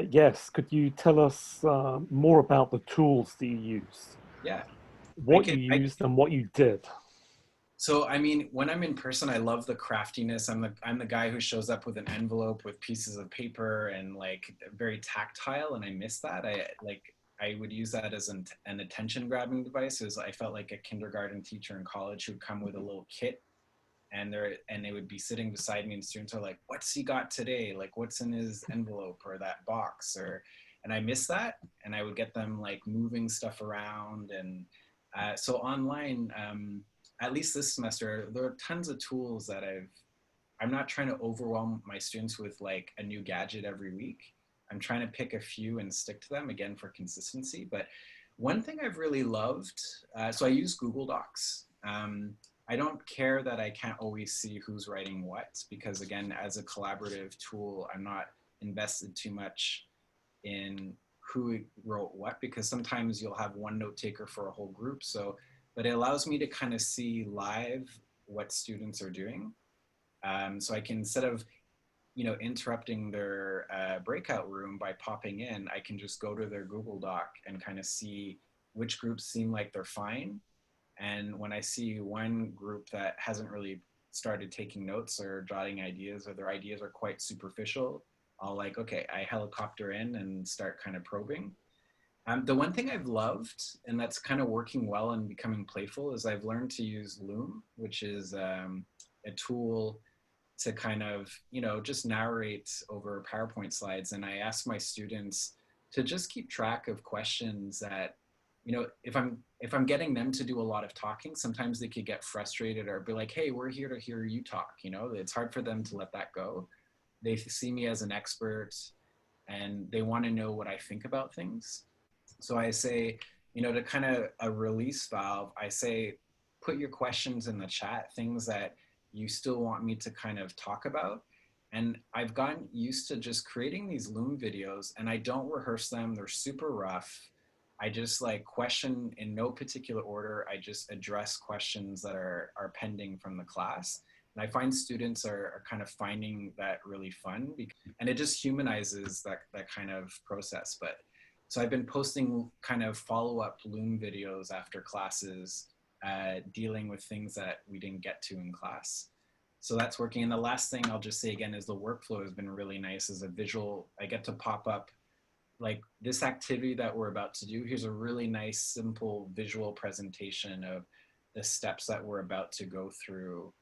Yes, could you tell us more about the tools that you use, Yeah, I what can. you used and what you did? So I mean, when I'm in person, I love the craftiness. I'm the guy who shows up with an envelope with pieces of paper and like very tactile, and I miss that. I would use that as an attention grabbing device. Is I felt like a kindergarten teacher in college who'd come with a little kit, and they would be sitting beside me, and students are like, "What's he got today? Like, what's in his envelope or that box?" Or and I miss that, and I would get them like moving stuff around and so online. At least this semester, there are tons of tools that I'm not trying to overwhelm my students with like a new gadget every week. I'm trying to pick a few and stick to them again for consistency. But one thing I've really loved, so I use Google Docs. I don't care that I can't always see who's writing what, because again, as a collaborative tool, I'm not invested too much in who wrote what, because sometimes you'll have one note taker for a whole group. So, but it allows me to kind of see live what students are doing. So I can, instead of interrupting their breakout room by popping in, I can just go to their Google Doc and kind of see which groups seem like they're fine. And when I see one group that hasn't really started taking notes or jotting ideas, or their ideas are quite superficial, I'll like, okay, I helicopter in and start kind of probing. The one thing I've loved, and that's kind of working well and becoming playful, is I've learned to use Loom, which is a tool to kind of, just narrate over PowerPoint slides. And I ask my students to just keep track of questions that, if I'm getting them to do a lot of talking, sometimes they could get frustrated or be like, hey, we're here to hear you talk. It's hard for them to let that go. They see me as an expert and they want to know what I think about things. So I say, to kind of a release valve, I say, put your questions in the chat, things that you still want me to kind of talk about. And I've gotten used to just creating these Loom videos, and I don't rehearse them. They're super rough. I just like question in no particular order. I just address questions that are pending from the class. And I find students are kind of finding that really fun, and it just humanizes that kind of process. But so I've been posting kind of follow-up Loom videos after classes, dealing with things that we didn't get to in class. So that's working. And the last thing I'll just say again is the workflow has been really nice as a visual. I get to pop up like this activity that we're about to do. Here's a really nice, simple visual presentation of the steps that we're about to go through,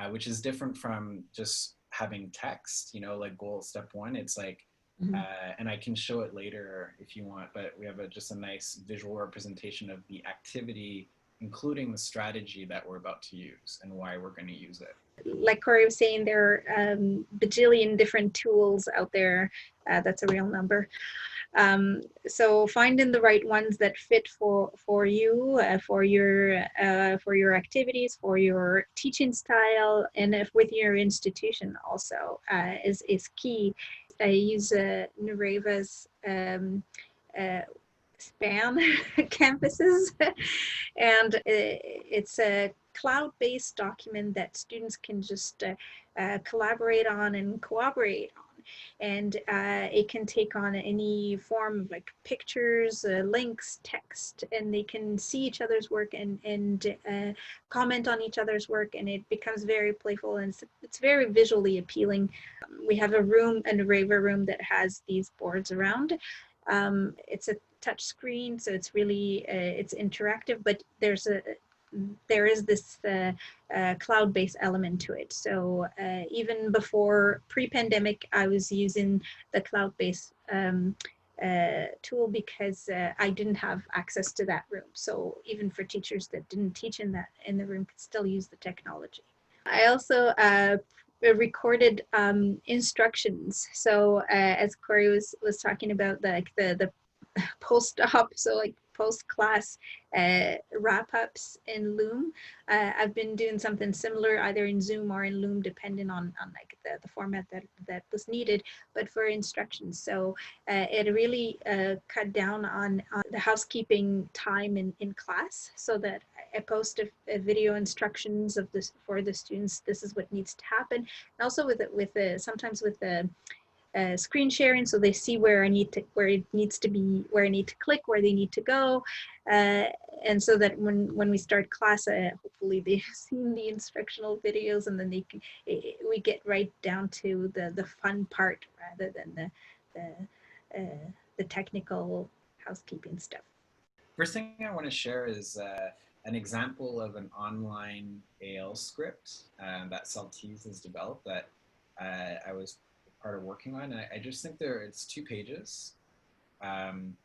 which is different from just having text, like goal step one. It's like, Mhm. and I can show it later if you want, but we have just a nice visual representation of the activity, including the strategy that we're about to use and why we're going to use it. Like Cory was saying, there are bajillion different tools out there. That's a real number. So finding the right ones that fit for you, for your activities, for your teaching style, and if with your institution also is key. I use Nureva's span campuses, and it's a cloud-based document that students can just collaborate on and cooperate on. And it can take on any form of like pictures, links, text, and they can see each other's work and comment on each other's work, and it becomes very playful, and it's very visually appealing. We have a Nureva room that has these boards around. It's a touch screen, so it's really it's interactive, but there is this cloud-based element to it. So even before pre-pandemic, I was using the cloud-based tool because I didn't have access to that room. So even for teachers that didn't teach in the room could still use the technology. I also recorded instructions. So as Cory was talking about, the post-op, so like post-class wrap-ups in Loom. I've been doing something similar either in Zoom or in Loom, depending on like the format that was needed, but for instructions. So it really cut down on the housekeeping time in class, so that I post a video instructions of this for the students. This is what needs to happen. And also with sometimes with the screen sharing, so they see where where it needs to be, where I need to click, where they need to go, and so that when we start class, hopefully they've seen the instructional videos, and then we get right down to the fun part rather than the technical housekeeping stuff. First thing I want to share is an example of an online AL script that Saltese has developed that I was part of working on. And I just think it's 2 pages. And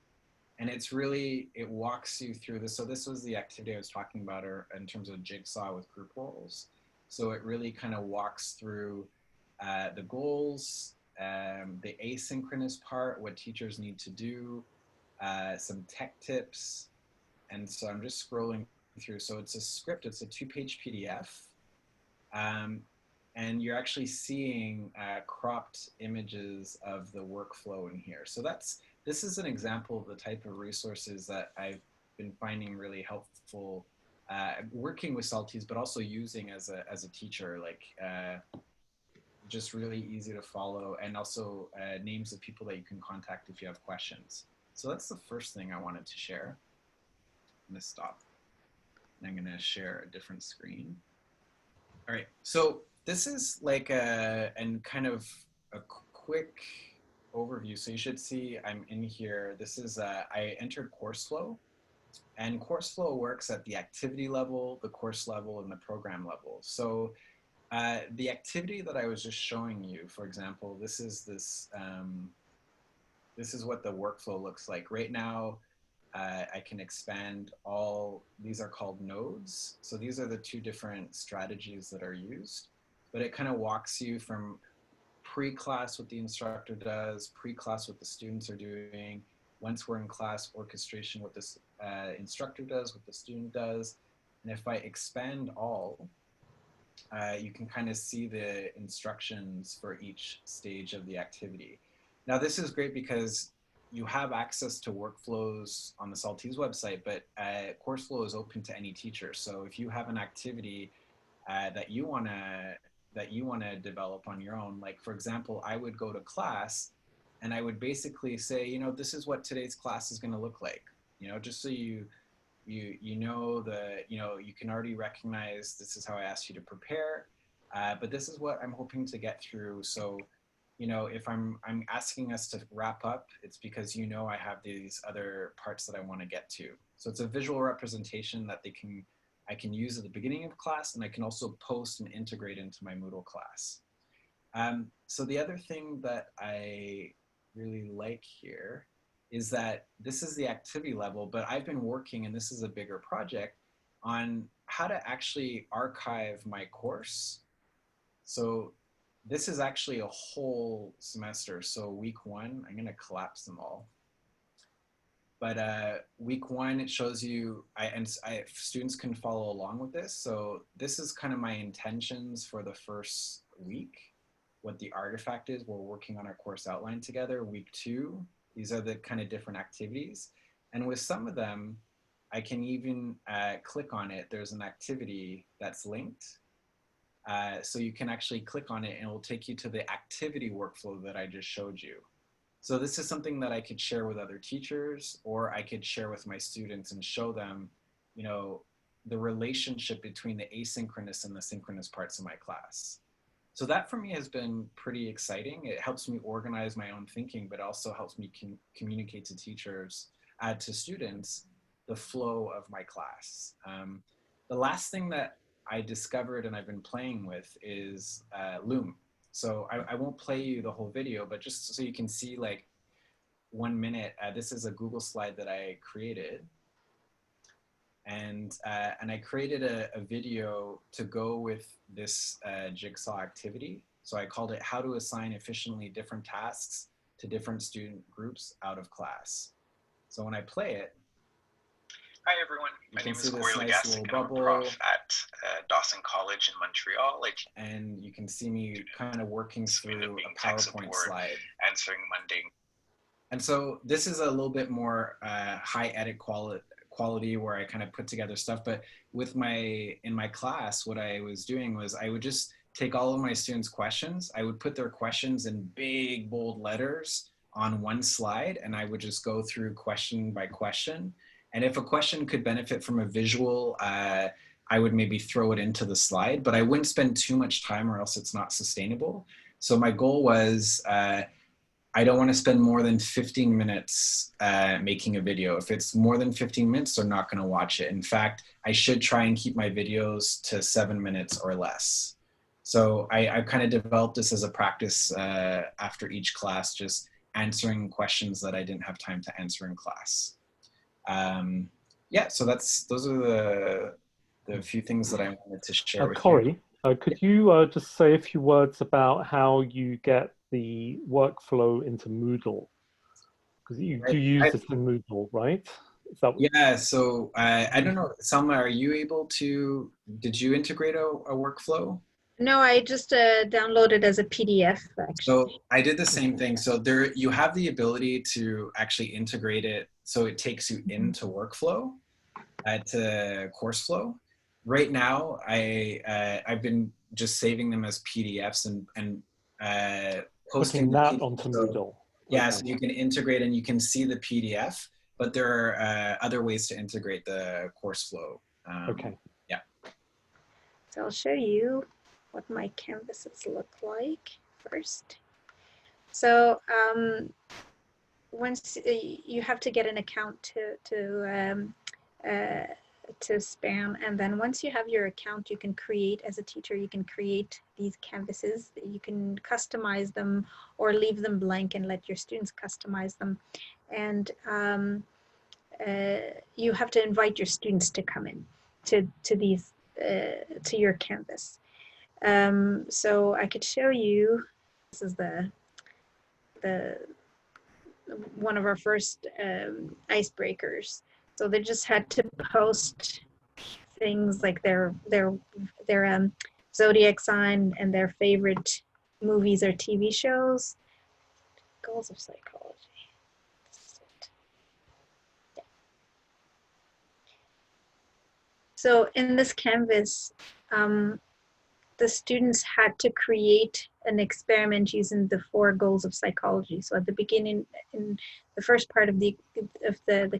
it's really, it walks you through this. So this was the activity I was talking about in terms of jigsaw with group roles. So it really kind of walks through the goals, the asynchronous part, what teachers need to do, some tech tips. And so I'm just scrolling through. So it's a script, it's a 2-page PDF. And you're actually seeing cropped images of the workflow in here. So this is an example of the type of resources that I've been finding really helpful working with Saltese, but also using as a teacher, like just really easy to follow, and also names of people that you can contact if you have questions. So that's the first thing I wanted to share. I'm gonna stop. I'm gonna share a different screen. All right, so this is like kind of a quick overview. So you should see I'm in here. This is, I entered CourseFlow, and CourseFlow works at the activity level, the course level, and the program level. So the activity that I was just showing you, for example, this is what the workflow looks like. Right now, I can expand these are called nodes. So these are the 2 different strategies that are used, but it kind of walks you from pre-class what the instructor does, pre-class what the students are doing, once we're in class, orchestration, what this instructor does, what the student does. And if I expand all, you can kind of see the instructions for each stage of the activity. Now this is great because you have access to workflows on the Saltese website, but CourseFlow is open to any teacher. So if you have an activity that you want to develop on your own, like for example, I would go to class and I would basically say, this is what today's class is going to look like, just so you can already recognize this is how I asked you to prepare, but this is what I'm hoping to get through. So if I'm asking us to wrap up, it's because I have these other parts that I want to get to. So it's a visual representation that I can use at the beginning of class, and I can also post and integrate into my Moodle class. So the other thing that I really like here is that this is the activity level, but I've been working, and this is a bigger project, on how to actually archive my course. So this is actually a whole semester. So week 1, I'm gonna collapse them all. But week 1, it shows you, students can follow along with this. So this is kind of my intentions for the first week, what the artifact is. We're working on our course outline together. Week 2, these are the kind of different activities. And with some of them, I can even click on it. There's an activity that's linked. So you can actually click on it and it will take you to the activity workflow that I just showed you. So this is something that I could share with other teachers, or I could share with my students and show them, the relationship between the asynchronous and the synchronous parts of my class. So that for me has been pretty exciting. It helps me organize my own thinking, but also helps me communicate to teachers, to students, the flow of my class. The last thing that I discovered and I've been playing with is Loom. So I won't play you the whole video, but just so you can see like 1 minute, this is a Google slide that I created. And I created a video to go with this jigsaw activity. So I called it How to Assign Efficiently Different Tasks to Different Student Groups Out of Class. So when I play it, hi everyone, my name is Cory and Legassic, and I'm a prof at Dawson College in Montreal. And you can see me kind of working through a PowerPoint slide. Answering mundane. And so this is a little bit more high edit quality where I kind of put together stuff. But with in my class, what I was doing was I would just take all of my students' questions. I would put their questions in big, bold letters on one slide, and I would just go through question by question. And if a question could benefit from a visual, I would maybe throw it into the slide, but I wouldn't spend too much time or else it's not sustainable. So my goal was, I don't want to spend more than 15 minutes making a video. If it's more than 15 minutes, they're not going to watch it. In fact, I should try and keep my videos to 7 minutes or less. So I kind of developed this as a practice after each class, just answering questions that I didn't have time to answer in class. Yeah, so those are the few things that I wanted to share with Cory, you. Could you just say a few words about how you get the workflow into Moodle? Because you do use it in Moodle, right? Is that yeah, so I don't know, Selma, are you able to, did you integrate a workflow? No, I just downloaded as a PDF, actually. So I did the same thing. So there, you have the ability to actually integrate it so it takes you into workflow to CourseFlow. Right now, I've been just saving them as PDFs and posting that onto Moodle. Yeah, so you can integrate and you can see the PDF, but there are other ways to integrate the CourseFlow. Okay. Yeah. So I'll show you what my canvases look like first. So once you have to get an account to Span, and then once you have your account, you can create, as a teacher, you can create these canvases. You can customize them or leave them blank and let your students customize them. And you have to invite your students to come in to these to your canvas. So I could show you, this is the one of our first icebreakers. So they just had to post things like their zodiac sign and their favorite movies or TV shows. Goals of psychology. Yeah. So in this canvas, the students had to create an experiment using the 4 goals of psychology. So at the beginning, in the first part of the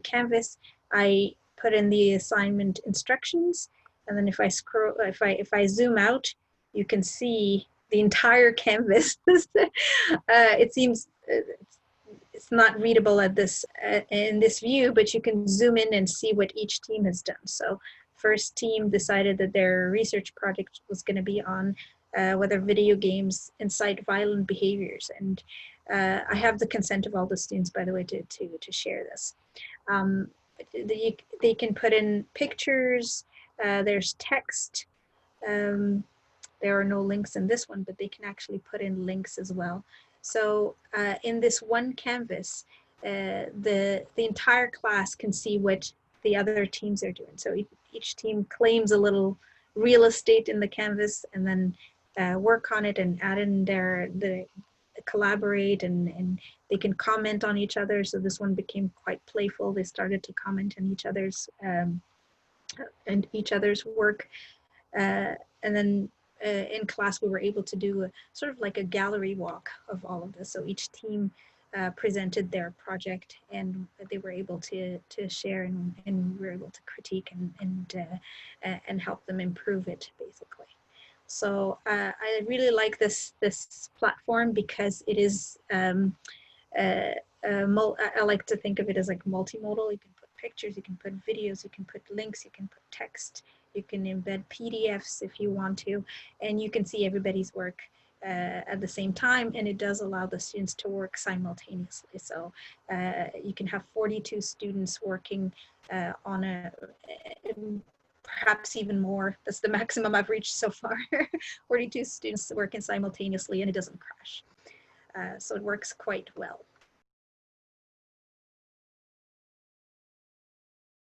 canvas, I put in the assignment instructions, and then if I zoom out, you can see the entire canvas. It seems it's not readable at this in this view, but you can zoom in and see what each team has done. So first team decided that their research project was going to be on whether video games incite violent behaviors. And I have the consent of all the students, by the way, to share this. They can put in pictures, there's text. There are no links in this one, but they can actually put in links as well. So in this one canvas, the entire class can see what the other teams are doing. So each team claims a little real estate in the canvas and then work on it and add in the collaborate, and they can comment on each other. So this one became quite playful. They started to comment on each other's work, and then in class we were able to do a sort of like a gallery walk of all of this. So each team presented their project, and they were able to share, and we were able to critique and help them improve it, basically. So I really like this platform because it is I like to think of it as like multimodal. You can put pictures, you can put videos, you can put links, you can put text, you can embed PDFs if you want to, and you can see everybody's work at the same time, and it does allow the students to work simultaneously. So you can have 42 students working on perhaps even more. That's the maximum I've reached so far. 42 students working simultaneously, and it doesn't crash. So it works quite well.